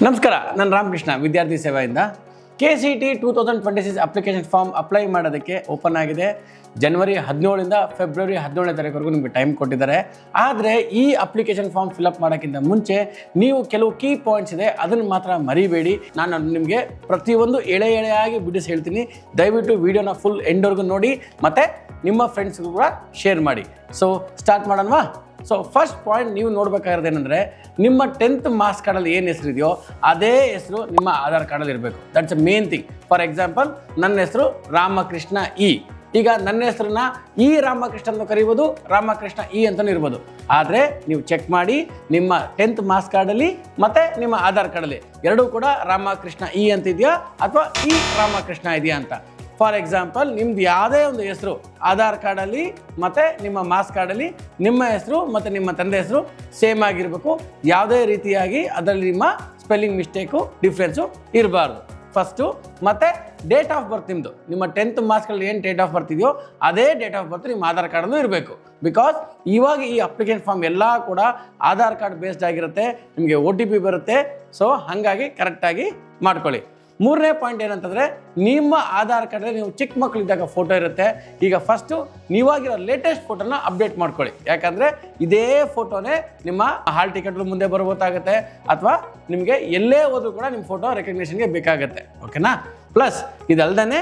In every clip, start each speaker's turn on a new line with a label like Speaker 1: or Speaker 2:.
Speaker 1: ನಮಸ್ಕಾರ, ನಾನು ರಾಮಕೃಷ್ಣ ವಿದ್ಯಾರ್ಥಿ ಸೇವೆಯಿಂದ KCET 2026 ಅಪ್ಲಿಕೇಶನ್ ಫಾರ್ಮ್ ಅಪ್ಲೈ ಮಾಡೋದಕ್ಕೆ ಓಪನ್ ಆಗಿದೆ. ಜನವರಿ 17ರಿಂದ ಫೆಬ್ರವರಿ 17ನೇ ತಾರೀಕುವರೆಗೂ ನಿಮಗೆ ಟೈಮ್ ಕೊಟ್ಟಿದ್ದಾರೆ. ಆದರೆ ಈ ಅಪ್ಲಿಕೇಶನ್ ಫಾರ್ಮ್ ಫಿಲಪ್ ಮಾಡೋಕ್ಕಿಂತ ಮುಂಚೆ ನೀವು ಕೆಲವು ಕೀ ಪಾಯಿಂಟ್ಸ್ ಇದೆ, ಅದನ್ನು ಮಾತ್ರ ಮರಿಬೇಡಿ. ನಾನು ನಿಮಗೆ ಪ್ರತಿಯೊಂದು ಎಳೆಯಾಗಿ ಬಿಡಿಸಿ ಹೇಳ್ತೀನಿ. ದಯವಿಟ್ಟು ವಿಡಿಯೋನ ಫುಲ್ ಎಂಡ್ವರೆಗೂ ನೋಡಿ ಮತ್ತು ನಿಮ್ಮ ಫ್ರೆಂಡ್ಸ್ಗೂ ಕೂಡ ಶೇರ್ ಮಾಡಿ. ಸೊ ಸ್ಟಾರ್ಟ್ ಮಾಡೋಣವಾ? ಸೊ ಫಸ್ಟ್ ಪಾಯಿಂಟ್ ನೀವು ನೋಡಬೇಕಾಗಿರೋದು ಏನಂದರೆ, ನಿಮ್ಮ 10th ಮಾರ್ಕ್ಸ್ ಕಾರ್ಡಲ್ಲಿ ಏನು ಹೆಸರು ಇದೆಯೋ ಅದೇ ಹೆಸರು ನಿಮ್ಮ ಆಧಾರ್ ಕಾರ್ಡಲ್ಲಿ ಇರಬೇಕು. That's a main thing. For example, ನನ್ನ ಹೆಸರು ರಾಮಕೃಷ್ಣ ಇ. ಈಗ ನನ್ನ ಹೆಸರನ್ನ ಇ ರಾಮಕೃಷ್ಣ ಅಂತ ಕರೀಬೋದು, ರಾಮಕೃಷ್ಣ ಇ ಅಂತಲೂ ಇರ್ಬೋದು. ಆದರೆ ನೀವು ಚೆಕ್ ಮಾಡಿ, ನಿಮ್ಮ 10th ಮಾರ್ಕ್ಸ್ ಕಾರ್ಡಲ್ಲಿ ಮತ್ತು ನಿಮ್ಮ ಆಧಾರ್ ಕಾರ್ಡಲ್ಲಿ ಎರಡೂ ಕೂಡ ರಾಮಕೃಷ್ಣ ಇ ಅಂತ ಇದೆಯಾ ಅಥವಾ ಇ ರಾಮಕೃಷ್ಣ ಇದೆಯಾ ಅಂತ. ಫಾರ್ ಎಕ್ಸಾಂಪಲ್, ನಿಮ್ದು ಯಾವುದೇ ಒಂದು ಹೆಸರು ಆಧಾರ್ ಕಾರ್ಡಲ್ಲಿ ಮತ್ತು ನಿಮ್ಮ ಮಾರ್ಕ್ಸ್ ಕಾರ್ಡಲ್ಲಿ ನಿಮ್ಮ ಹೆಸರು ಮತ್ತು ನಿಮ್ಮ ತಂದೆ ಹೆಸರು ಸೇಮ್ ಆಗಿರಬೇಕು. ಯಾವುದೇ ರೀತಿಯಾಗಿ ಅದರಲ್ಲಿ ನಿಮ್ಮ ಸ್ಪೆಲ್ಲಿಂಗ್ ಮಿಸ್ಟೇಕು ಡಿಫ್ರೆನ್ಸು ಇರಬಾರ್ದು ಫಸ್ಟು. ಮತ್ತು ಡೇಟ್ ಆಫ್ ಬರ್ತ್ ನಿಮ್ಮದು, ನಿಮ್ಮ 10th ಮಾರ್ಕ್ಸ್ಗಳಲ್ಲಿ ಏನು ಡೇಟ್ ಆಫ್ ಬರ್ತ್ ಇದೆಯೋ ಅದೇ ಡೇಟ್ ಆಫ್ ಬರ್ತ್ ನಿಮ್ಮ ಆಧಾರ್ ಕಾರ್ಡಲ್ಲೂ ಇರಬೇಕು. ಬಿಕಾಸ್ ಇವಾಗ ಈ ಅಪ್ಲಿಕೇಶನ್ ಫಾರ್ಮ್ ಎಲ್ಲ ಕೂಡ ಆಧಾರ್ ಕಾರ್ಡ್ ಬೇಸ್ಡ್ ಆಗಿರುತ್ತೆ, ನಿಮಗೆ OTP ಬರುತ್ತೆ. ಸೊ ಹಾಗಾಗಿ ಕರೆಕ್ಟಾಗಿ ಮಾಡ್ಕೊಳ್ಳಿ. ಮೂರನೇ ಪಾಯಿಂಟ್ ಏನಂತಂದರೆ, ನಿಮ್ಮ ಆಧಾರ್ ಕಾರ್ಡಲ್ಲಿ ನೀವು ಚಿಕ್ಕ ಮಕ್ಕಳಿದ್ದಾಗ ಫೋಟೋ ಇರುತ್ತೆ. ಈಗ ಫಸ್ಟು ನೀವಾಗಿರೋ ಲೇಟೆಸ್ಟ್ ಫೋಟೋನ ಅಪ್ಡೇಟ್ ಮಾಡ್ಕೊಳ್ಳಿ. ಯಾಕಂದರೆ ಇದೇ ಫೋಟೋನೇ ನಿಮ್ಮ ಹಾಲ್ ಟಿಕೆಟ್ಗಳು ಮುಂದೆ ಬರ್ಬೋದಾಗುತ್ತೆ, ಅಥವಾ ನಿಮಗೆ ಎಲ್ಲೇ ಹೋದ್ರೂ ಕೂಡ ನಿಮ್ಮ ಫೋಟೋ ರೆಕಗ್ನೇಷನ್ಗೆ ಬೇಕಾಗುತ್ತೆ. ಓಕೆನಾ? ಪ್ಲಸ್ ಇದಲ್ದೇ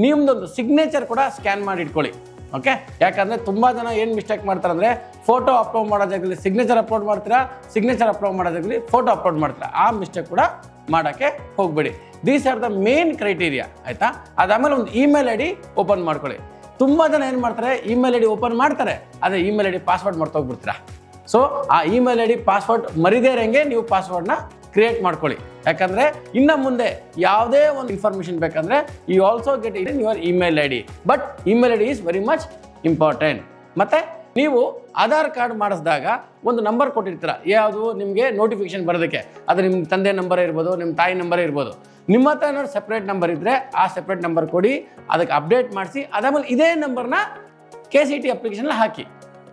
Speaker 1: ನಿಮ್ಮದೊಂದು ಸಿಗ್ನೇಚರ್ ಕೂಡ ಸ್ಕ್ಯಾನ್ ಮಾಡಿ ಇಟ್ಕೊಳ್ಳಿ. ಓಕೆ? ಯಾಕಂದರೆ ತುಂಬ ಜನ ಏನು ಮಿಸ್ಟೇಕ್ ಮಾಡ್ತಾರೆ ಅಂದರೆ, ಫೋಟೋ ಅಪ್ಲೋಡ್ ಮಾಡೋ ಜಾಗದಲ್ಲಿ ಸಿಗ್ನೇಚರ್ ಅಪ್ಲೋಡ್ ಮಾಡ್ತೀರಾ, ಸಿಗ್ನೇಚರ್ ಅಪ್ಲೋಡ್ ಮಾಡೋ ಜಾಗದಲ್ಲಿ ಫೋಟೋ ಅಪ್ಲೋಡ್ ಮಾಡ್ತೀರಾ. ಆ ಮಿಸ್ಟೇಕ್ ಕೂಡ ಮಾಡೋಕ್ಕೆ ಹೋಗಬೇಡಿ. These are the main criteria. ಆಯಿತಾ? ಅದಾದಮೇಲೆ ಒಂದು ಇಮೇಲ್ ID ಓಪನ್ ಮಾಡ್ಕೊಳ್ಳಿ. ತುಂಬ ಜನ ಏನು ಮಾಡ್ತಾರೆ, ಇಮೇಲ್ ID ಓಪನ್ ಮಾಡ್ತಾರೆ, ಆದರೆ ಇಮೇಲ್ ID ಪಾಸ್ವರ್ಡ್ ಮರ್ತೋಗ್ಬಿಡ್ತೀರಾ. ಸೊ ಆ ಇಮೇಲ್ ID ಪಾಸ್ವರ್ಡ್ ಮರಿದೇ ಇರೋಂಗೆ ನೀವು ಪಾಸ್ವರ್ಡ್ನ ಕ್ರಿಯೇಟ್ ಮಾಡ್ಕೊಳ್ಳಿ. ಯಾಕಂದರೆ ಇನ್ನು ಮುಂದೆ ಯಾವುದೇ ಒಂದು ಇನ್ಫಾರ್ಮೇಷನ್ ಬೇಕಂದರೆ you also get it in your email ID. But email ID is very much important. ಮತ್ತು ನೀವು ಆಧಾರ್ ಕಾರ್ಡ್ ಮಾಡಿಸಿದಾಗ ಒಂದು ನಂಬರ್ ಕೊಟ್ಟಿರ್ತೀರ, ಯಾವುದು ನಿಮಗೆ ನೋಟಿಫಿಕೇಶನ್ ಬರೋದಕ್ಕೆ. ಅದು ನಿಮ್ಮ ತಂದೆ ನಂಬರ್ ಇರ್ಬೋದು, ನಿಮ್ಮ ತಾಯಿ ನಂಬರೇ ಇರ್ಬೋದು. ನಿಮ್ಮ ಹತ್ರ ಏನಾದ್ರು ಸಪ್ರೇಟ್ ನಂಬರ್ ಇದ್ದರೆ ಆ ಸಪ್ರೇಟ್ ನಂಬರ್ ಕೊಡಿ, ಅದಕ್ಕೆ ಅಪ್ಡೇಟ್ ಮಾಡಿಸಿ. ಅದಾದಮೇಲೆ ಇದೇ ನಂಬರ್ನ KCET ಅಪ್ಲಿಕೇಶನಲ್ಲಿ ಹಾಕಿ.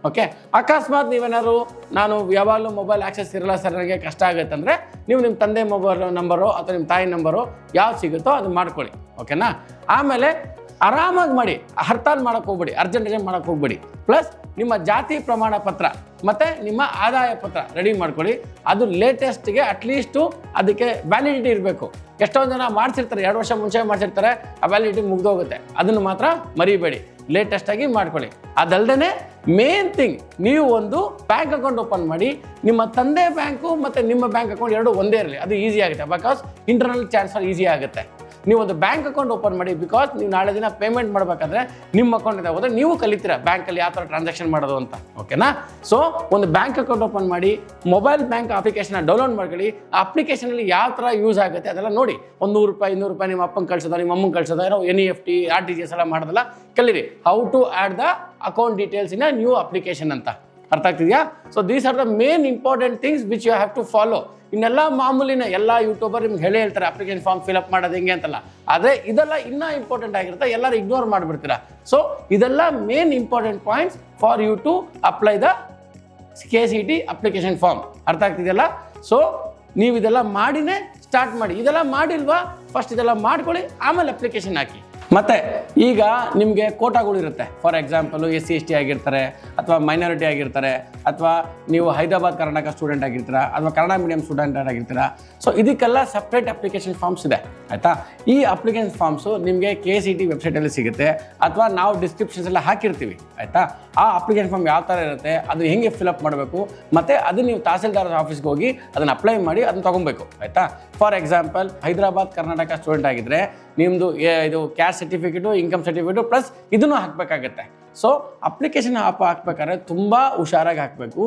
Speaker 1: ಓಕೆ? ಅಕಸ್ಮಾತ್ ನೀವೇನಾದ್ರು ನಾನು ಯಾವಾಗಲೂ ಮೊಬೈಲ್ ಆಕ್ಸೆಸ್ ಇರಲ್ಲ ಸರ್, ನನಗೆ ಕಷ್ಟ ಆಗುತ್ತೆ ಅಂದರೆ ನೀವು ನಿಮ್ಮ ತಂದೆ ಮೊಬೈಲ್ ನಂಬರು ಅಥವಾ ನಿಮ್ಮ ತಾಯಿ ನಂಬರು ಯಾವ್ದು ಸಿಗುತ್ತೋ ಅದು ಮಾಡ್ಕೊಳ್ಳಿ. ಓಕೆನಾ? ಆಮೇಲೆ ಆರಾಮಾಗಿ ಮಾಡಿ, ಹರ್ತಾಲ್ ಮಾಡೋಕ್ಕೆ ಹೋಗ್ಬೇಡಿ, ಅರ್ಜೆಂಟ್ ಮಾಡೋಕ್ಕೆ ಹೋಗ್ಬೇಡಿ. ಪ್ಲಸ್ ನಿಮ್ಮ ಜಾತಿ ಪ್ರಮಾಣ ಪತ್ರ ಮತ್ತು ನಿಮ್ಮ ಆದಾಯ ಪತ್ರ ರೆಡಿ ಮಾಡ್ಕೊಳ್ಳಿ. ಅದು ಲೇಟೆಸ್ಟ್ಗೆ ಅಟ್ಲೀಸ್ಟು ಅದಕ್ಕೆ ವ್ಯಾಲಿಡಿಟಿ ಇರಬೇಕು. ಎಷ್ಟೊಂದು ಜನ ಮಾಡಿಸಿರ್ತಾರೆ, 2 ವರ್ಷ ಮುಂಚೆ ಮಾಡಿಸಿರ್ತಾರೆ, ಆ ವ್ಯಾಲಿಡಿಟಿ ಮುಗ್ದೋಗುತ್ತೆ. ಅದನ್ನು ಮಾತ್ರ ಮರಿಬೇಡಿ, ಲೇಟೆಸ್ಟಾಗಿ ಮಾಡ್ಕೊಳ್ಳಿ. ಅದಲ್ಲದೆ ಮೇನ್ ಥಿಂಗ್, ನೀವು ಒಂದು ಬ್ಯಾಂಕ್ ಅಕೌಂಟ್ ಓಪನ್ ಮಾಡಿ. ನಿಮ್ಮ ತಂದೆ ಬ್ಯಾಂಕು ಮತ್ತು ನಿಮ್ಮ ಬ್ಯಾಂಕ್ ಅಕೌಂಟ್ ಎರಡು ಒಂದೇ ಇರಲಿ, ಅದು ಈಸಿ ಆಗುತ್ತೆ. ಬಿಕಾಸ್ ಇಂಟರ್ನಲ್ ಟ್ರಾನ್ಸ್ಫರ್ ಈಸಿ ಆಗುತ್ತೆ. ನೀವು ಒಂದು ಬ್ಯಾಂಕ್ ಅಕೌಂಟ್ ಓಪನ್ ಮಾಡಿ. ಬಿಕಾಸ್ ನೀವು ನಾಳೆ ದಿನ ಪೇಮೆಂಟ್ ಮಾಡಬೇಕಾದ್ರೆ ನಿಮ್ಮ ಅಕೌಂಟಿಂದ ಹೋದರೆ ನೀವು ಕಲಿತೀರಾ ಬ್ಯಾಂಕಲ್ಲಿ ಯಾವ ಥರ ಟ್ರಾನ್ಸಾಕ್ಷನ್ ಮಾಡೋದು ಅಂತ. ಓಕೆನಾ? ಸೊ ಒಂದು ಬ್ಯಾಂಕ್ ಅಕೌಂಟ್ ಓಪನ್ ಮಾಡಿ, ಮೊಬೈಲ್ ಬ್ಯಾಂಕ್ ಅಪ್ಲಿಕೇಶನ್ನ ಡೌನ್ಲೋಡ್ ಮಾಡ್ಕೊಳ್ಳಿ. ಆ ಅಪ್ಲಿಕೇಶನಲ್ಲಿ ಯಾವ ಥರ ಯೂಸ್ ಆಗುತ್ತೆ ಅದೆಲ್ಲ ನೋಡಿ. ಒಂದು 100 ರೂಪಾಯಿ 200 ರೂಪಾಯಿ ನಿಮ್ಮ ಅಪ್ಪಂಗೆ ಕಳ್ಸೋದ, ನಿಮ್ಮ ಅಮ್ಮಂಗೆ ಕಳ್ಸೋದ, ಏನೋ NEFT RTGS ಎಲ್ಲ ಮಾಡೋದಲ್ಲ ಕಲೀರಿ. How to add the account details in a new application ಅಂತ. ಅರ್ಥ ಆಗ್ತಿದೆಯಾ? So these are the main important things which you have to follow. ಇನ್ನೆಲ್ಲ ಮಾಮೂಲಿನ ಎಲ್ಲ ಯೂಟ್ಯೂಬರ್ ನಿಮ್ಗೆ ಹೇಳ್ತಾರೆ ಅಪ್ಲಿಕೇಶನ್ ಫಾರ್ಮ್ ಫಿಲಪ್ ಮಾಡೋದು ಹೆಂಗೆ ಅಂತಲ್ಲ. ಆದರೆ ಇದೆಲ್ಲ ಇನ್ನೂ ಇಂಪಾರ್ಟೆಂಟ್ ಆಗಿರುತ್ತೆ, ಎಲ್ಲರೂ ಇಗ್ನೋರ್ ಮಾಡಿಬಿಡ್ತೀರಾ. ಸೊ ಇದೆಲ್ಲ main important points for you to apply the KCET application form. ಅರ್ಥ ಆಗ್ತಿದೆಯಲ್ಲ? ಸೊ ನೀವು ಇದೆಲ್ಲ ಮಾಡಿನೇ ಸ್ಟಾರ್ಟ್ ಮಾಡಿ. ಇದೆಲ್ಲ ಮಾಡಿಲ್ವಾ, ಫಸ್ಟ್ ಇದೆಲ್ಲ ಮಾಡ್ಕೊಳ್ಳಿ, ಆಮೇಲೆ ಅಪ್ಲಿಕೇಶನ್ ಹಾಕಿ. ಮತ್ತು ಈಗ ನಿಮಗೆ ಕೋಟಾಗಳಿರುತ್ತೆ. ಫಾರ್ ಎಕ್ಸಾಂಪಲು SC ST ಆಗಿರ್ತಾರೆ, ಅಥವಾ ಮೈನಾರಿಟಿ ಆಗಿರ್ತಾರೆ, ಅಥವಾ ನೀವು ಹೈದರಾಬಾದ್ ಕರ್ನಾಟಕ ಸ್ಟೂಡೆಂಟ್ ಆಗಿರ್ತೀರ, ಅಥವಾ ಕನ್ನಡ ಮೀಡಿಯಂ ಸ್ಟೂಡೆಂಟ್ ಆಗಿರ್ತೀರ. ಸೊ ಇದಕ್ಕೆಲ್ಲ ಸಪ್ರೇಟ್ ಅಪ್ಲಿಕೇಶನ್ ಫಾರ್ಮ್ಸ್ ಇದೆ. ಆಯಿತಾ? ಈ ಅಪ್ಲಿಕೇಶನ್ ಫಾರ್ಮ್ಸು ನಿಮಗೆ KCET ವೆಬ್ಸೈಟಲ್ಲಿ ಸಿಗುತ್ತೆ, ಅಥವಾ ನಾವು ಡಿಸ್ಕ್ರಿಪ್ಷನ್ಸ್ ಎಲ್ಲ ಹಾಕಿರ್ತೀವಿ. ಆಯಿತಾ? ಆ ಅಪ್ಲಿಕೇಶನ್ ಫಾರ್ಮ್ ಯಾವ ಥರ ಇರುತ್ತೆ, ಅದು ಹೆಂಗೆ ಫಿಲಪ್ ಮಾಡಬೇಕು, ಮತ್ತು ಅದು ನೀವು ತಹಸೀಲ್ದಾರ್ ಆಫೀಸ್ಗೆ ಹೋಗಿ ಅದನ್ನು ಅಪ್ಲೈ ಮಾಡಿ ಅದನ್ನು ತೊಗೊಬೇಕು. ಆಯಿತಾ? For example, Hyderabad Karnataka student ಆಗಿದ್ದರೆ ನಿಮ್ಮದು ಇದು caste certificate, income certificate plus ಇದನ್ನು ಹಾಕಬೇಕಾಗತ್ತೆ. ಸೊ ಅಪ್ಲಿಕೇಶನ್ ಹಾಕಬೇಕಾದ್ರೆ ತುಂಬ ಹುಷಾರಾಗಿ ಹಾಕಬೇಕು.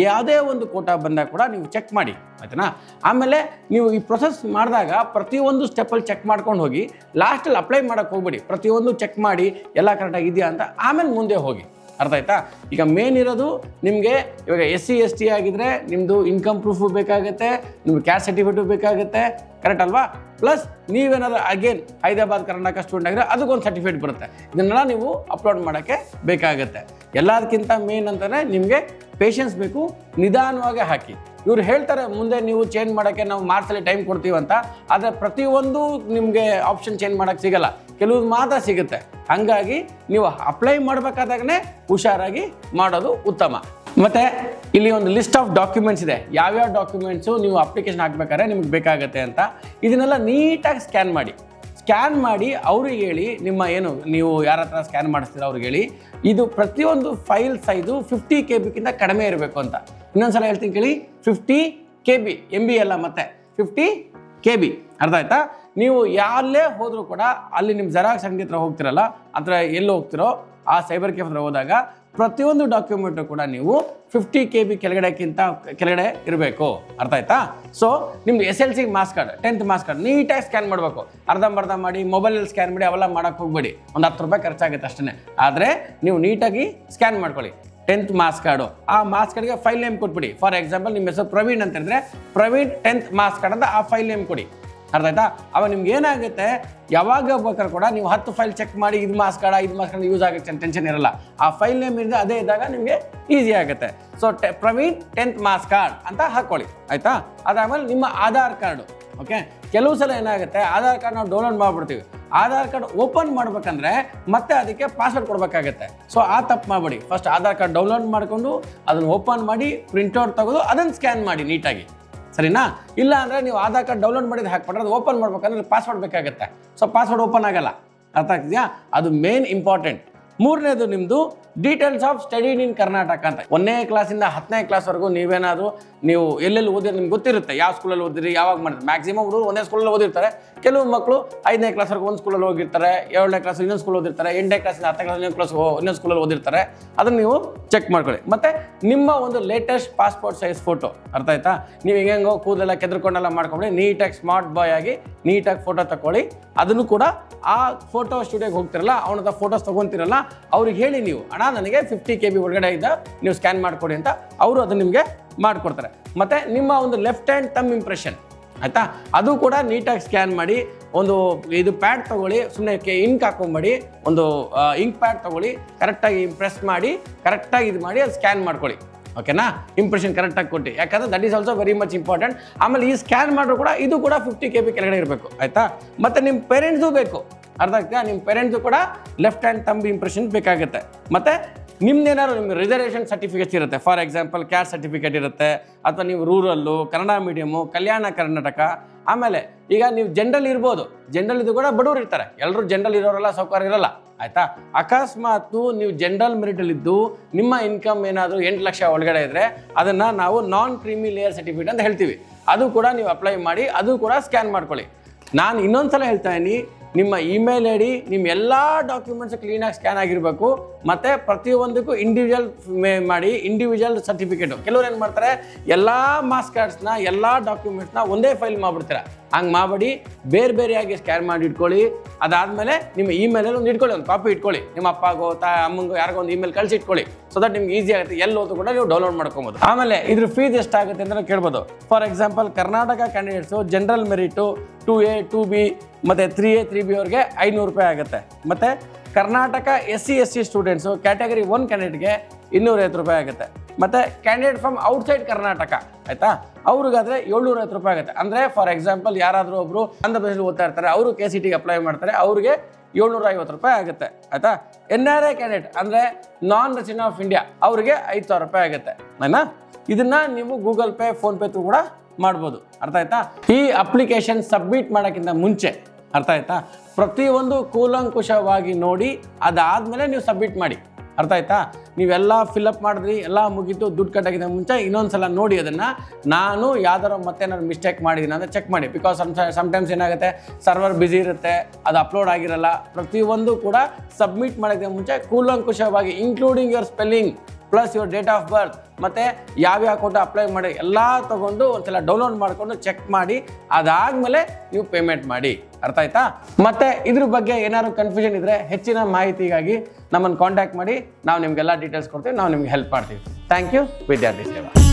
Speaker 1: ಯಾವುದೇ ಒಂದು ಕೋಟಾ ಬಂದಾಗ ಕೂಡ ನೀವು ಚೆಕ್ ಮಾಡಿ. ಆಯ್ತನಾ? ಆಮೇಲೆ ನೀವು ಈ ಪ್ರೊಸೆಸ್ ಮಾಡಿದಾಗ ಪ್ರತಿಯೊಂದು ಸ್ಟೆಪ್ಪಲ್ಲಿ ಚೆಕ್ ಮಾಡ್ಕೊಂಡು ಹೋಗಿ. ಲಾಸ್ಟಲ್ಲಿ ಅಪ್ಲೈ ಮಾಡೋಕ್ಕೆ ಹೋಗ್ಬೇಡಿ, ಪ್ರತಿಯೊಂದು ಚೆಕ್ ಮಾಡಿ ಎಲ್ಲ ಕರೆಕ್ಟಾಗಿ ಇದೆಯಾ ಅಂತ ಆಮೇಲೆ ಮುಂದೆ ಹೋಗಿ. ಅರ್ಥ ಆಯ್ತಾ? ಈಗ ಮೇನ್ ಇರೋದು ನಿಮಗೆ ಇವಾಗ SC ST ಆಗಿದ್ರೆ ನಿಮ್ಮದು ಇನ್ಕಮ್ ಪ್ರೂಫು ಬೇಕಾಗುತ್ತೆ, ನಿಮ್ಗೆ ಕ್ಯಾಸ್ಟ್ ಸರ್ಟಿಫಿಕೇಟು ಬೇಕಾಗುತ್ತೆ. ಕರೆಕ್ಟ್ ಅಲ್ವಾ? ಪ್ಲಸ್ ನೀವೇನಾದ್ರೂ ಅಗೇನ್ ಹೈದರಾಬಾದ್ ಕರ್ನಾಟಕ ಸ್ಟೂಡೆಂಟ್ ಆಗಿದ್ರೆ ಅದಕ್ಕೊಂದು ಸರ್ಟಿಫಿಕೇಟ್ ಬರುತ್ತೆ. ಇದನ್ನೆಲ್ಲ ನೀವು ಅಪ್ಲೋಡ್ ಮಾಡೋಕ್ಕೆ ಬೇಕಾಗುತ್ತೆ. ಎಲ್ಲದಕ್ಕಿಂತ ಮೇನ್ ಅಂತಲೇ ನಿಮಗೆ ಪೇಷನ್ಸ್ ಬೇಕು, ನಿಧಾನವಾಗಿ ಹಾಕಿ. ಇವ್ರು ಹೇಳ್ತಾರೆ ಮುಂದೆ ನೀವು ಚೇಂಜ್ ಮಾಡೋಕ್ಕೆ ನಾವು ಮಾರ್ಚಲ್ಲಿ ಟೈಮ್ ಕೊಡ್ತೀವಿ ಅಂತ, ಆದರೆ ಪ್ರತಿಯೊಂದು ನಿಮಗೆ ಆಪ್ಷನ್ ಚೇಂಜ್ ಮಾಡೋಕ್ಕೆ ಸಿಗಲ್ಲ, ಕೆಲವ್ದು ಮಾತ್ರ ಸಿಗುತ್ತೆ. ಹಾಗಾಗಿ ನೀವು ಅಪ್ಲೈ ಮಾಡಬೇಕಾದಾಗನೇ ಹುಷಾರಾಗಿ ಮಾಡೋದು ಉತ್ತಮ. ಮತ್ತು ಇಲ್ಲಿ ಒಂದು ಲಿಸ್ಟ್ ಆಫ್ ಡಾಕ್ಯುಮೆಂಟ್ಸ್ ಇದೆ, ಯಾವ್ಯಾವ ಡಾಕ್ಯುಮೆಂಟ್ಸು ನೀವು ಅಪ್ಲಿಕೇಶನ್ ಹಾಕ್ಬೇಕಾದ್ರೆ ನಿಮ್ಗೆ ಬೇಕಾಗುತ್ತೆ ಅಂತ. ಇದನ್ನೆಲ್ಲ ನೀಟಾಗಿ ಸ್ಕ್ಯಾನ್ ಮಾಡಿ ಅವ್ರಿಗೆ ಹೇಳಿ, ನಿಮ್ಮ ಏನು ನೀವು ಯಾರ ಹತ್ರ ಸ್ಕ್ಯಾನ್ ಮಾಡಿಸ್ತೀರ ಅವ್ರಿಗೆ ಹೇಳಿ, ಇದು ಪ್ರತಿಯೊಂದು ಫೈಲ್ ಸೈಜು 50 KB ಕಡಿಮೆ ಇರಬೇಕು ಅಂತ. ಇನ್ನೊಂದ್ಸಲ ಹೇಳ್ತೀನಿ ಕೇಳಿ, 50 KB, MB ಅಲ್ಲ, ಮತ್ತೆ 50 KB. ಅರ್ಥ ಆಯ್ತಾ? ನೀವು ಎಲ್ಲೇ ಹೋದರೂ ಕೂಡ ಅಲ್ಲಿ ನಿಮ್ಮ ಜೆರಾಕ್ಸ್ ಅಂಗಡಿ ಹತ್ರ ಹೋಗ್ತಿರಲ್ಲ, ಅಥವಾ ಎಲ್ಲಿ ಹೋಗ್ತಿರೋ ಆ ಸೈಬರ್ ಕೆಫೆ ಹತ್ರ ಹೋದಾಗ ಪ್ರತಿಯೊಂದು ಡಾಕ್ಯುಮೆಂಟು ಕೂಡ ನೀವು 50 KB ಕೆಳಗಡೆ ಇರಬೇಕು. ಅರ್ಥ ಆಯ್ತಾ? ಸೊ ನಿಮ್ದು SLC marks card, 10th marks card ನೀಟಾಗಿ ಸ್ಕ್ಯಾನ್ ಮಾಡಬೇಕು. ಅರ್ಧಂಬರ್ಧ ಮಾಡಿ ಮೊಬೈಲಲ್ಲಿ ಸ್ಕ್ಯಾನ್ ಮಾಡಿ ಅವೆಲ್ಲ ಮಾಡೋಕ್ಕೆ ಹೋಗ್ಬೇಡಿ, ಒಂದು 10 ರೂಪಾಯಿ ಖರ್ಚಾಗುತ್ತೆ ಅಷ್ಟೇ. ಆದರೆ ನೀವು ನೀಟಾಗಿ ಸ್ಕ್ಯಾನ್ ಮಾಡ್ಕೊಳ್ಳಿ 10th ಮಾರ್ಕ್ಸ್ ಕಾರ್ಡು. ಆ ಮಾರ್ಕ್ಸ್ ಕಾರ್ಡ್ಗೆ ಫೈಲ್ ನೇಮ್ ಕೊಟ್ಬಿಡಿ. ಫಾರ್ ಎಕ್ಸಾಂಪಲ್ ನಿಮ್ಮ ಹೆಸರು ಪ್ರವೀಣ್ ಅಂತ ಹೇಳಿದ್ರೆ ಪ್ರವೀಣ್ 10th ಮಾರ್ಕ್ಸ್ ಕಾರ್ಡ್ ಅಂತ ಆ ಫೈಲ್ ನೇಮ್ ಕೊಡಿ. ಅರ್ಥ ಆಯ್ತಾ? ಅವಾಗ ನಿಮ್ಗೆ ಏನಾಗುತ್ತೆ, ಯಾವಾಗ ಬೇಕಾದ್ರೂ ಕೂಡ ನೀವು 10 ಫೈಲ್ ಚೆಕ್ ಮಾಡಿ ಇದು ಮಾರ್ಕ್ಸ್ ಕಾರ್ಡ್ ಯೂಸ್ ಆಗುತ್ತೆ ಟೆನ್ಷನ್ ಇರಲ್ಲ. ಆ ಫೈಲ್ ನೇಮ್ ಇದ್ರೆ ಅದೇ ಇದ್ದಾಗ ನಿಮಗೆ ಈಸಿ ಆಗುತ್ತೆ. So Praveen 10th marks card ಅಂತ ಹಾಕೊಳ್ಳಿ. ಆಯ್ತಾ? ಅದಾದ್ಮೇಲೆ ನಿಮ್ಮ ಆಧಾರ್ ಕಾರ್ಡು. ಓಕೆ, ಕೆಲವು ಸಲ ಏನಾಗುತ್ತೆ, ಆಧಾರ್ ಕಾರ್ಡ್ ನಾವು ಡೌನ್ಲೋಡ್ ಮಾಡ್ಬಿಡ್ತೀವಿ, ಆಧಾರ್ ಕಾರ್ಡ್ ಓಪನ್ ಮಾಡ್ಬೇಕಂದ್ರೆ ಮತ್ತೆ ಅದಕ್ಕೆ ಪಾಸ್ವರ್ಡ್ ಕೊಡಬೇಕಾಗತ್ತೆ. ಸೊ ಆ ತಪ್ಪು ಮಾಡಬೇಡಿ. ಫಸ್ಟ್ ಆಧಾರ್ ಕಾರ್ಡ್ ಡೌನ್ಲೋಡ್ ಮಾಡಿಕೊಂಡು ಅದನ್ನು ಓಪನ್ ಮಾಡಿ ಪ್ರಿಂಟ್ಔಟ್ ತೆಗೆದು ಅದನ್ನು ಸ್ಕ್ಯಾನ್ ಮಾಡಿ ನೀಟಾಗಿ, ಸರಿನಾ? ಇಲ್ಲ ಅಂದರೆ ನೀವು ಆಧಾರ್ ಕಾರ್ಡ್ ಡೌನ್ಲೋಡ್ ಮಾಡಿದ್ದು ಹಾಕ್ಬಿಟ್ರೆ ಅದು ಓಪನ್ ಮಾಡ್ಬೇಕಂದ್ರೆ ಪಾಸ್ವರ್ಡ್ ಬೇಕಾಗುತ್ತೆ. ಸೊ ಪಾಸ್ವರ್ಡ್ ಓಪನ್ ಆಗಲ್ಲ. ಅರ್ಥ ಆಗ್ತಿದೆಯಾ? ಅದು ಮೇನ್ ಇಂಪಾರ್ಟೆಂಟ್. ಮೂರನೇದು ನಿಮ್ಮದು details of studied in Karnataka ಅಂತ. 1ನೇ ಕ್ಲಾಸಿಂದ 10ನೇ ಕ್ಲಾಸ್ವರೆಗೂ ನೀವೇನಾದರೂ ನೀವು ಎಲ್ಲೆಲ್ಲಿ ಓದಿದ್ರೆ ನಿಮ್ಗೆ ಗೊತ್ತಿರುತ್ತೆ, ಯಾವ ಸ್ಕೂಲಲ್ಲಿ ಓದಿರಿ, ಯಾವಾಗ ಮಾಡಿದ್ರೆ. ಮ್ಯಾಕ್ಸಿಮಮ್ ಹುಡುಗರು ಒಂದೇ ಸ್ಕೂಲಲ್ಲಿ ಓದಿರ್ತಾರೆ. ಕೆಲವು ಮಕ್ಕಳು 5ನೇ ಕ್ಲಾಸ್ವರೆಗೂ ಒಂದು ಸ್ಕೂಲಲ್ಲಿ ಹೋಗಿರ್ತಾರೆ, 7ನೇ ಕ್ಲಾಸ್ ಇನ್ನೊಂದು ಸ್ಕೂಲ್ ಓದಿರ್ತಾರೆ, 8ನೇ ಕ್ಲಾಸಿಂದ 10ನೇ ಕ್ಲಾಸ್ ಇನ್ನೊಂದು ಸ್ಕೂಲಲ್ಲಿ ಓದಿರ್ತಾರೆ. ಅದನ್ನು ನೀವು ಚೆಕ್ ಮಾಡ್ಕೊಳ್ಳಿ. ಮತ್ತು ನಿಮ್ಮ ಒಂದು ಲೇಟೆಸ್ಟ್ ಪಾಸ್ಪೋರ್ಟ್ ಸೈಜ್ ಫೋಟೋ. ಅರ್ಥ ಆಯ್ತಾ? ನೀವು ಹೆಂಗೋ ಕೂದಲೆಲ್ಲ ಕೆದ್ರಕೊಂಡೆಲ್ಲ ಮಾಡ್ಕೊಂಡ್ರೆ ನೀಟಾಗಿ ಸ್ಮಾರ್ಟ್ ಬಾಯ್ ಆಗಿ ನೀಟಾಗಿ ಫೋಟೋ ತಗೊಳ್ಳಿ. ಅದನ್ನು ಕೂಡ ಆ ಫೋಟೋ ಸ್ಟುಡಿಯೋಗೆ ಹೋಗ್ತಿರಲ್ಲ, ಅವನ ಹತ್ರ ಫೋಟೋಸ್ ತೊಗೊತಿರಲ್ಲ, ಅವ್ರಿಗೆ ಹೇಳಿ ನೀವು, ಅಣ್ಣ ನನಗೆ 50 KB ಒಳಗಡೆ ಇದ್ದ ನೀವು ಸ್ಕ್ಯಾನ್ ಮಾಡಿಕೊಡಿ ಅಂತ. ಅವರು ಅದು ನಿಮಗೆ ಮಾಡಿಕೊಡ್ತಾರೆ. ಮತ್ತು ನಿಮ್ಮ ಒಂದು ಲೆಫ್ಟ್ ಹ್ಯಾಂಡ್ ತಮ್ ಇಂಪ್ರೆಷನ್, ಆಯಿತಾ, ಅದು ಕೂಡ ನೀಟಾಗಿ ಸ್ಕ್ಯಾನ್ ಮಾಡಿ. ಒಂದು ಇದು ಪ್ಯಾಡ್ ತೊಗೊಳ್ಳಿ, ಸುಮ್ಮನೆ ಇಂಕ್ ಹಾಕೊಂಬೇಡಿ, ಒಂದು ಇಂಕ್ ಪ್ಯಾಡ್ ತೊಗೊಳ್ಳಿ, ಕರೆಕ್ಟಾಗಿ ಪ್ರೆಸ್ ಮಾಡಿ ಕರೆಕ್ಟಾಗಿ ಇದು ಮಾಡಿ ಅದು ಸ್ಕ್ಯಾನ್ ಮಾಡ್ಕೊಳ್ಳಿ. ಓಕೆನಾ? ಇಂಪ್ರೆಷನ್ ಕರೆಕ್ಟಾಗಿ ಕೊಟ್ಟು, ಯಾಕಂದರೆ that is also very much important. ಆಮೇಲೆ ಈ ಸ್ಕ್ಯಾನ್ ಮಾಡಿದ್ರು ಕೂಡ ಇದು ಕೂಡ 50 KB ಕೆಳಗಡೆ ಇರಬೇಕು. ಆಯಿತಾ? ಮತ್ತು ನಿಮ್ಮ ಪೇರೆಂಟ್ಸು ಬೇಕು. ಅರ್ಥ ಆಗ್ತಾ? ನಿಮ್ಮ ಪೇರೆಂಟ್ಸು ಕೂಡ ಲೆಫ್ಟ್ ಹ್ಯಾಂಡ್ ತಂಬ್ ಇಂಪ್ರೆಷನ್ ಬೇಕಾಗುತ್ತೆ. ಮತ್ತು ನಿಮ್ದೇನಾದ್ರು ನಿಮ್ಗೆ ರಿಸರ್ವೇಷನ್ ಸರ್ಟಿಫಿಕೇಟ್ಸ್ ಇರುತ್ತೆ. ಫಾರ್ ಎಕ್ಸಾಂಪಲ್ ಕ್ಯಾಸ್ಟ್ ಸರ್ಟಿಫಿಕೇಟ್ ಇರುತ್ತೆ, ಅಥವಾ ನೀವು ರೂರಲ್ಲು, ಕನ್ನಡ ಮೀಡಿಯಮು, ಕಲ್ಯಾಣ ಕರ್ನಾಟಕ. ಆಮೇಲೆ ಈಗ ನೀವು ಜನರಲ್ ಇರ್ಬೋದು, ಜನರಲ್ ಇದು ಕೂಡ ಬಡವರು ಇರ್ತಾರೆ, ಎಲ್ಲರೂ ಜನರಲ್ ಇರೋರೆಲ್ಲ ಸೌಕರ್ಯ ಇರಲ್ಲ. ಆಯಿತಾ? ಅಕಸ್ಮಾತು ನೀವು ಜನರಲ್ ಮೆರಿಟಲ್ಲಿದ್ದು ನಿಮ್ಮ ಇನ್ಕಮ್ ಏನಾದರೂ 8 ಲಕ್ಷ ಒಳಗಡೆ ಇದ್ದರೆ ಅದನ್ನು ನಾವು ನಾನ್ ಕ್ರೀಮಿ ಲೇಯರ್ ಸರ್ಟಿಫಿಕೇಟ್ ಅಂತ ಹೇಳ್ತೀವಿ. ಅದು ಕೂಡ ನೀವು ಅಪ್ಲೈ ಮಾಡಿ, ಅದು ಕೂಡ ಸ್ಕ್ಯಾನ್ ಮಾಡ್ಕೊಳ್ಳಿ. ನಾನು ಇನ್ನೊಂದು ಸಲ ಹೇಳ್ತಾ ಇದ್ದೀನಿ, ನಿಮ್ಮ ಇಮೇಲ್ ಐ ಡಿ, ನಿಮ್ಮ ಎಲ್ಲ ಡಾಕ್ಯುಮೆಂಟ್ಸ್ ಕ್ಲೀನಾಗಿ ಸ್ಕ್ಯಾನ್ ಆಗಿರಬೇಕು. ಮತ್ತು ಪ್ರತಿಯೊಂದಕ್ಕೂ ಇಂಡಿವಿಜುವಲ್ ಸರ್ಟಿಫಿಕೇಟು. ಕೆಲವ್ರು ಏನು ಮಾಡ್ತಾರೆ, ಎಲ್ಲ ಮಾರ್ಕ್ಸ್ ಕಾರ್ಡ್ಸ್ನ ಎಲ್ಲ ಡಾಕ್ಯುಮೆಂಟ್ಸ್ನ ಒಂದೇ ಫೈಲ್ ಮಾಡಿಬಿಡ್ತಾರೆ. ಹಂಗೆ ಮಾಡಬೇಡಿ, ಬೇರೆ ಬೇರೆಯಾಗಿ ಸ್ಕ್ಯಾನ್ ಮಾಡಿ ಇಟ್ಕೊಳ್ಳಿ. ಅದಾದಮೇಲೆ ನಿಮ್ಮ ಇಮೇಲಲ್ಲಿ ಒಂದು ಇಟ್ಕೊಳ್ಳಿ, ಒಂದು ಕಾಪಿ ಇಟ್ಕೊಳ್ಳಿ. ನಿಮ್ಮ ಅಪ್ಪಗೋ ಅಮ್ಮಂಗೋ ಯಾರಿಗೋ ಒಂದು ಇಮೇಲ್ ಕಳಿಸಿ ಇಟ್ಕೊಳ್ಳಿ. ಸೊ ದಟ್ ನಿಮ್ಗೆ ಈಸಿ ಆಗುತ್ತೆ, ಎಲ್ಲಿ ಹೋದ್ರು ಕೂಡ ನೀವು ಡೌನ್ಲೋಡ್ ಮಾಡ್ಕೊಬೋದು. ಆಮೇಲೆ ಇದ್ರ ಫೀಸ್ ಎಷ್ಟಾಗುತ್ತೆ ಅಂತ ಕೇಳ್ಬೋದು. For example Karnataka candidates general merit 2A 2B ಮತ್ತು 3A 3B ಅವ್ರಿಗೆ 500 ರೂಪಾಯಿ ಆಗುತ್ತೆ. ಮತ್ತು Karnataka SC ST students category 1 ಕ್ಯಾಂಡಿಡೇಟ್ಗೆ 250 ರೂಪಾಯಿ ಆಗುತ್ತೆ. ಮತ್ತು ಕ್ಯಾಂಡಿಡೇಟ್ ಫ್ರಮ್ ಔಟ್ಸೈಡ್ ಕರ್ನಾಟಕ, ಆಯಿತಾ, ಅವ್ರಿಗಾದರೆ 750 ರೂಪಾಯಿ ಆಗುತ್ತೆ. ಅಂದರೆ ಫಾರ್ ಎಕ್ಸಾಂಪಲ್ ಯಾರಾದರೂ ಒಬ್ಬರು ಆಂಧ್ರ ಪ್ರದೇಶದಲ್ಲಿ ಓದ್ತಾ ಇರ್ತಾರೆ, ಅವರು KCTಗೆ ಅಪ್ಲೈ ಮಾಡ್ತಾರೆ, ಅವ್ರಿಗೆ 750 ರೂಪಾಯಿ ಆಗುತ್ತೆ. ಆಯಿತಾ? NRI ಕ್ಯಾಂಡಿಡೇಟ್ ಅಂದರೆ ನಾನ್ ರೆಸಿಡೆಂಟ್ ಆಫ್ ಇಂಡಿಯಾ, ಅವ್ರಿಗೆ 5000 ರೂಪಾಯಿ ಆಗುತ್ತೆ. ಆಯ್ತಾ? ಇದನ್ನು ನೀವು ಗೂಗಲ್ ಪೇ, ಫೋನ್ಪೇ ಕೂಡ ಮಾಡ್ಬೋದು. ಅರ್ಥ ಆಯ್ತಾ? ಈ ಅಪ್ಲಿಕೇಶನ್ ಸಬ್ಮಿಟ್ ಮಾಡೋಕ್ಕಿಂತ ಮುಂಚೆ, ಅರ್ಥ ಆಯ್ತಾ, ಪ್ರತಿಯೊಂದು ಕೂಲಂಕುಷವಾಗಿ ನೋಡಿ ಅದಾದಮೇಲೆ ನೀವು ಸಬ್ಮಿಟ್ ಮಾಡಿ. ಅರ್ಥ ಆಯ್ತಾ? ನೀವೆಲ್ಲ ಫಿಲಪ್ ಮಾಡಿದ್ರಿ, ಎಲ್ಲ ಮುಗೀತು, ದುಡ್ಡು ಕಟ್ಟೋಕ್ಕಿಂತ ಮುಂಚೆ ಇನ್ನೊಂದು ಸಲ ನೋಡಿ ಅದನ್ನು. ನಾನು ಯಾವ್ದಾರು ನಾನು ಮಿಸ್ಟೇಕ್ ಮಾಡಿದ್ದೀನಿ ಅಂದರೆ ಚೆಕ್ ಮಾಡಿ. ಬಿಕಾಸ್ ಸಮ್ಟೈಮ್ಸ್ ಏನಾಗುತ್ತೆ, ಸರ್ವರ್ ಬ್ಯುಸಿ ಇರುತ್ತೆ, ಅದು ಅಪ್ಲೋಡ್ ಆಗಿರಲ್ಲ. ಪ್ರತಿಯೊಂದು ಕೂಡ ಸಬ್ಮಿಟ್ ಮಾಡೋಕ್ಕಿಂತ ಮುಂಚೆ ಕೂಲಂಕುಷವಾಗಿ including your spelling plus your date of birth ಮತ್ತು ಯಾವ್ಯಾವ ಅಕೌಂಟ್ ಅಪ್ಲೈ ಮಾಡಿ ಎಲ್ಲ ತೊಗೊಂಡು ಒಂದ್ಸಲ ಡೌನ್ಲೋಡ್ ಮಾಡಿಕೊಂಡು ಚೆಕ್ ಮಾಡಿ ಅದಾದಮೇಲೆ ನೀವು ಪೇಮೆಂಟ್ ಮಾಡಿ. ಅರ್ಥ ಆಯ್ತಾ? ಮತ್ತು ಇದ್ರ ಬಗ್ಗೆ ಏನಾದ್ರು ಕನ್ಫ್ಯೂಷನ್ ಇದ್ದರೆ ಹೆಚ್ಚಿನ ಮಾಹಿತಿಗಾಗಿ ನಮ್ಮನ್ನು ಕಾಂಟ್ಯಾಕ್ಟ್ ಮಾಡಿ, ನಾವು ನಿಮಗೆಲ್ಲ ಡೀಟೇಲ್ಸ್ ಕೊಡ್ತೀವಿ, ನಾವು ನಿಮ್ಗೆ ಹೆಲ್ಪ್ ಮಾಡ್ತೀವಿ. Thank you. ವಿದ್ಯಾರ್ಥಿ ಸೇವಾ.